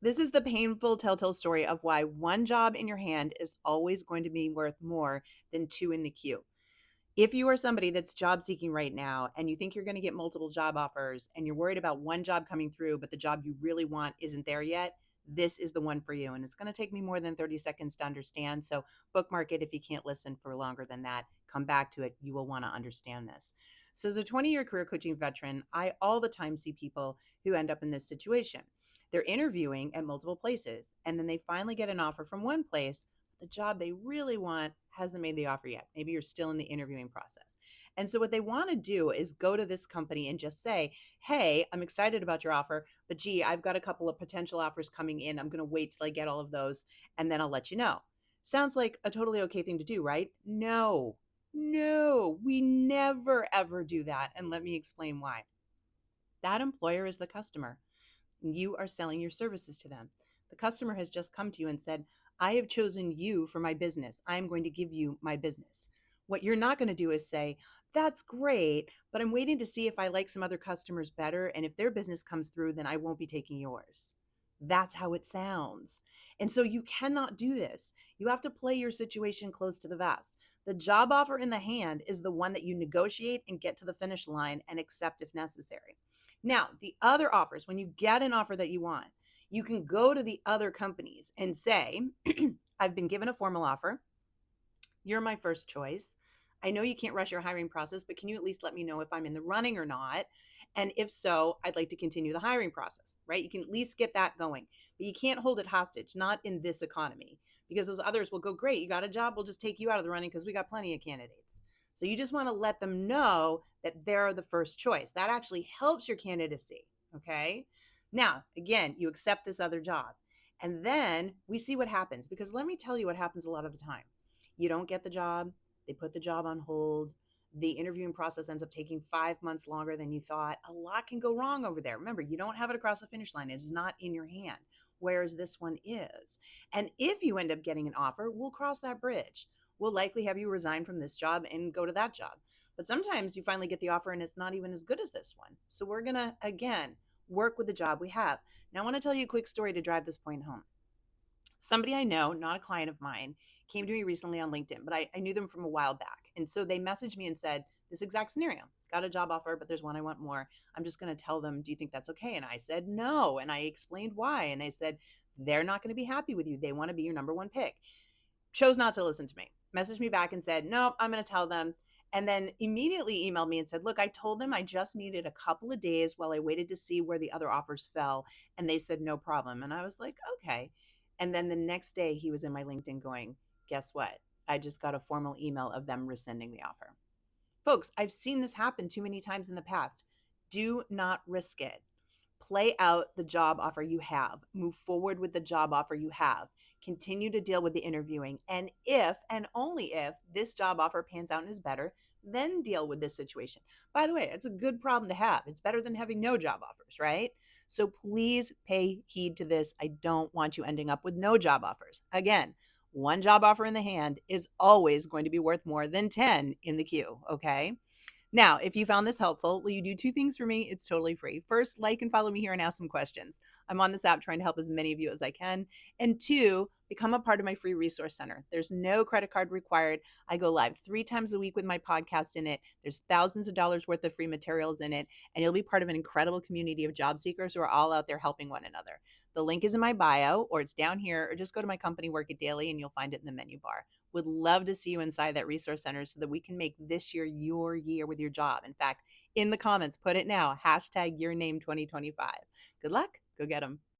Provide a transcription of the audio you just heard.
This is the painful telltale story of why one job in your hand is always going to be worth more than two in the queue. If you are somebody that's job seeking right now and you think you're going to get multiple job offers and you're worried about one job coming through, but the job you really want isn't there yet, this is the one for you. And it's going to take me more than 30 seconds to understand. So bookmark it if you can't listen for longer than that. Come back to it. You will want to understand this. So, as a 20-year career coaching veteran, I all the time see people who end up in this situation. They're interviewing at multiple places and then they finally get an offer from one place. The job they really want hasn't made the offer yet. Maybe you're still in the interviewing process. And so, what they want to do is go to this company and just say, hey, I'm excited about your offer, but gee, I've got a couple of potential offers coming in. I'm going to wait till I get all of those and then I'll let you know. Sounds like a totally okay thing to do, right? No, no, we never ever do that. And let me explain why. That employer is the customer. You are selling your services to them. The customer has just come to you and said, I have chosen you for my business. I'm going to give you my business. What you're not going to do is say, that's great, but I'm waiting to see if I like some other customers better. And if their business comes through, then I won't be taking yours. That's how it sounds. And so you cannot do this. You have to play your situation close to the vest. The job offer in the hand is the one that you negotiate and get to the finish line and accept if necessary. Now, the other offers, when you get an offer that you want, you can go to the other companies and say, I've been given a formal offer. You're my first choice. I know you can't rush your hiring process, but can you at least let me know if I'm in the running or not? And if so, I'd like to continue the hiring process, right? You can at least get that going, but you can't hold it hostage, not in this economy, because those others will go, great, you got a job, we'll just take you out of the running because we got plenty of candidates. So you just want to let them know that they're the first choice. That actually helps your candidacy, okay? Now, again, you accept this other job. And then we see what happens, because let me tell you what happens a lot of the time. You don't get the job, they put the job on hold. The interviewing process ends up taking 5 months longer than you thought. A lot can go wrong over there. Remember, you don't have it across the finish line. It is not in your hand, whereas this one is. And if you end up getting an offer, we'll cross that bridge. We'll likely have you resign from this job and go to that job. But sometimes you finally get the offer and it's not even as good as this one. So we're going to, again, work with the job we have. Now, I want to tell you a quick story to drive this point home. Somebody I know, not a client of mine, came to me recently on LinkedIn, but I knew them from a while back. And so they messaged me and said, this exact scenario, got a job offer, but there's one I want more. I'm just going to tell them, do you think that's okay? And I said, no. And I explained why. And I said, they're not going to be happy with you. They want to be your number one pick. Chose not to listen to me. Messaged me back and said, nope, I'm going to tell them. And then immediately emailed me and said, look, I told them I just needed a couple of days while I waited to see where the other offers fell. And they said, no problem. And I was like, okay. And then the next day he was in my LinkedIn going, guess what? I just got a formal email of them rescinding the offer. Folks, I've seen this happen too many times in the past. Do not risk it. Play out the job offer you have. Move forward with the job offer you have. Continue to deal with the interviewing. And if, and only if, this job offer pans out and is better, then deal with this situation. By the way, it's a good problem to have. It's better than having no job offers, right? So please pay heed to this. I don't want you ending up with no job offers. Again, one job offer in the hand is always going to be worth more than 10 in the queue, okay? Now, if you found this helpful, will you do two things for me? It's totally free. First, like and follow me here and ask some questions. I'm on this app trying to help as many of you as I can. And two, become a part of my free resource center. There's no credit card required. I go live 3 times a week with my podcast in it. There's thousands of dollars worth of free materials in it. And you'll be part of an incredible community of job seekers who are all out there helping one another. The link is in my bio, or it's down here, or just go to my company, Work It Daily, and you'll find it in the menu bar. Would love to see you inside that resource center so that we can make this year your year with your job. In fact, in the comments, put it now, hashtag your name 2025. Good luck. Go get them.